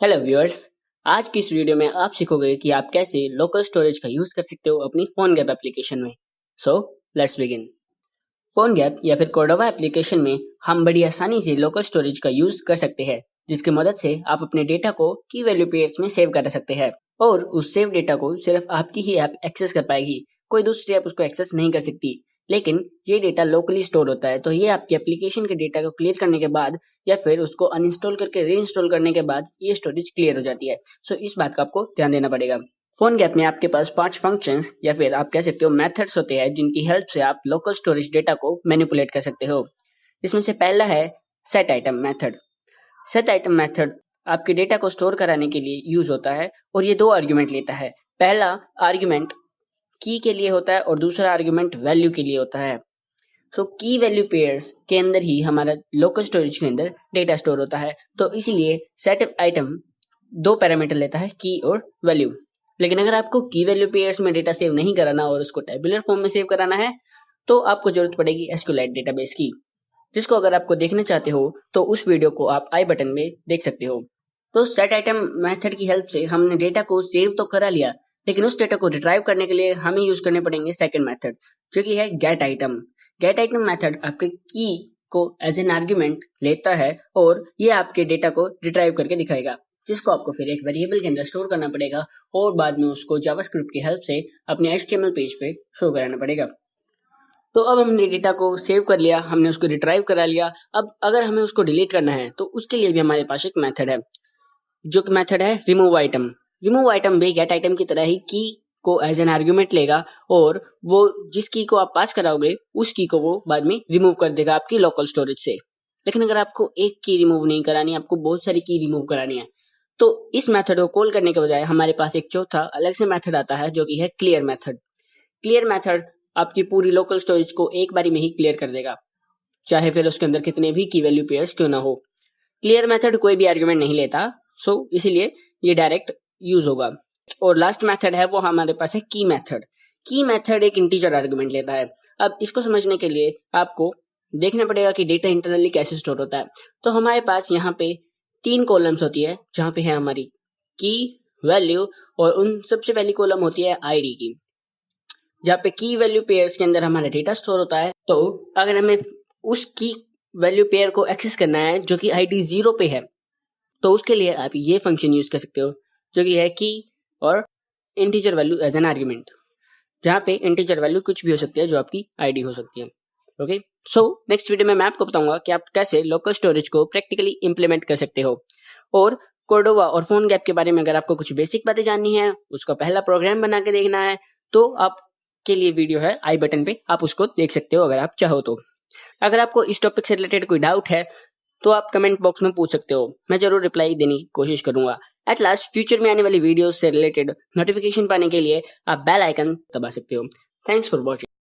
Hello viewers. आज की इस वीडियो में आप सीखोगे कि आप कैसे लोकल स्टोरेज का यूज कर सकते हो अपनी फोनगैप एप्लीकेशन में। So let's begin. फोनगैप या फिर कोर्डोवा एप्लीकेशन में हम बड़ी आसानी से लोकल स्टोरेज का यूज कर सकते हैं, जिसकी मदद से आप अपने डेटा को की वैल्यू पेयर्स में सेव कर सकते हैं और उस सेव डेटा को सिर्फ आपकी ही ऐप एक्सेस कर पाएगी, कोई दूसरी ऐप उसको एक्सेस नहीं कर सकती। लेकिन ये डेटा लोकली स्टोर होता है, तो ये आपकी एप्लीकेशन के डेटा को क्लियर करने के बाद या फिर उसको अनइंस्टॉल करके रीइंस्टॉल करने के बाद ये स्टोरेज क्लियर हो जाती है। सो इस बात का आपको ध्यान देना पड़ेगा। फोनगैप में आपके पास 5 फंक्शंस या फिर आप कह सकते हो मेथड्स होते हैं, जिनकी हेल्प से आप लोकल स्टोरेज डेटा को मैनिपुलेट कर सकते हो। इसमें से पहला है set item method. Set item method आपके डेटा को स्टोर कराने के लिए यूज होता है और ये 2 आर्ग्यूमेंट लेता है। पहला आर्ग्यूमेंट की के लिए होता है और दूसरा आर्ग्यूमेंट वैल्यू के लिए होता है। सो की वैल्यू पेयर्स के अंदर ही हमारा लोकल स्टोरेज के अंदर डेटा स्टोर होता है, तो इसीलिए सेट आइटम 2 पैरामीटर लेता है, की और वैल्यू। लेकिन अगर आपको की वैल्यू पेयर्स में डेटा सेव नहीं कराना और उसको टेबुलर फॉर्म में सेव कराना है, तो आपको जरूरत पड़ेगी एसक्यूएलाइट डेटाबेस की, जिसको अगर आपको देखना चाहते हो तो उस वीडियो को आप आई बटन में देख सकते हो। तो सेट आइटम मेथड की हेल्प से हमने डेटा को सेव तो करा लिया, लेकिन उस डेटा को रिट्राइव करने के लिए हमें यूज करने पड़ेंगे सेकंड मेथड, जो कि है gate item. Gate item method आपके की को एज एन आर्ग्यूमेंट लेता है और ये आपके डेटा को रिट्राइव करके दिखाएगा, जिसको आपको फिर एक वेरिएबल के अंदर स्टोर करना पड़ेगा और बाद में उसको जावास्क्रिप्ट की हेल्प से अपने HTML पेज पे शो कराना पड़ेगा। तो अब हमने डेटा को सेव कर लिया, हमने उसको रिट्राइव करा लिया। अब अगर हमें उसको डिलीट करना है तो उसके लिए भी हमारे पास एक मेथड है, जो कि मेथड है रिमूव आइटम। रिमूव आइटम भी गेट आइटम की तरह ही की को एज एन आर्ग्यूमेंट लेगा और वो जिस की को आप पास कराओगे उस की को वो बाद में रिमूव कर देगा आपकी लोकल स्टोरेज से। लेकिन अगर आपको एक की रिमूव नहीं करानी, आपको बहुत सारी की रिमूव करानी है, तो इस मेथड को कॉल करने के बजाय हमारे पास एक चौथा अलग से मेथड आता है, जो कि है क्लियर मेथड। क्लियर मेथड आपकी पूरी लोकल स्टोरेज को एक बारी में ही क्लियर कर देगा, चाहे फिर उसके अंदर कितने भी की वैल्यू पेयर्स क्यों ना हो। क्लियर मेथड कोई भी आर्ग्यूमेंट नहीं लेता, सो इसीलिए ये डायरेक्ट यूज होगा। और लास्ट मेथड है वो हमारे पास है की मेथड। की मेथड एक इंटीजर आर्गुमेंट लेता है। अब इसको समझने के लिए आपको देखना पड़ेगा कि डेटा इंटरनली कैसे स्टोर होता है। तो हमारे पास यहाँ पे 3 कॉलम्स होती है, जहाँ पे है हमारी की, वैल्यू और उन सबसे पहली कॉलम होती है आईडी की, जहाँ पे की वैल्यू पेयर्स के अंदर हमारा डेटा स्टोर होता है। तो अगर हमें उस की वैल्यू पेयर को एक्सेस करना है जो कि आईडी 0 पे है, तो उसके लिए आप ये फंक्शन यूज कर सकते हो, जो कि है की और integer value as an argument, जहाँ पे इंटीजर वैल्यू कुछ भी हो सकती है जो आपकी आईडी हो सकती है। ओके, सो नेक्स्ट वीडियो में मैं आपको बताऊंगा कि आप कैसे लोकल स्टोरेज को प्रैक्टिकली इंप्लीमेंट कर सकते हो। और कोर्डोवा और फोनगैप के बारे में अगर आपको कुछ बेसिक बातें जाननी है, उसका पहला प्रोग्राम बना के देखना है, तो आपके लिए वीडियो है आई बटन पे, आप उसको देख सकते हो अगर आप चाहो तो। अगर आपको इस टॉपिक से रिलेटेड कोई डाउट है तो आप कमेंट बॉक्स में पूछ सकते हो, मैं जरूर रिप्लाई देने की कोशिश करूंगा। एट लास्ट, फ्यूचर में आने वाली वीडियोस से रिलेटेड नोटिफिकेशन पाने के लिए आप बेल आइकन दबा सकते हो। Thanks for watching.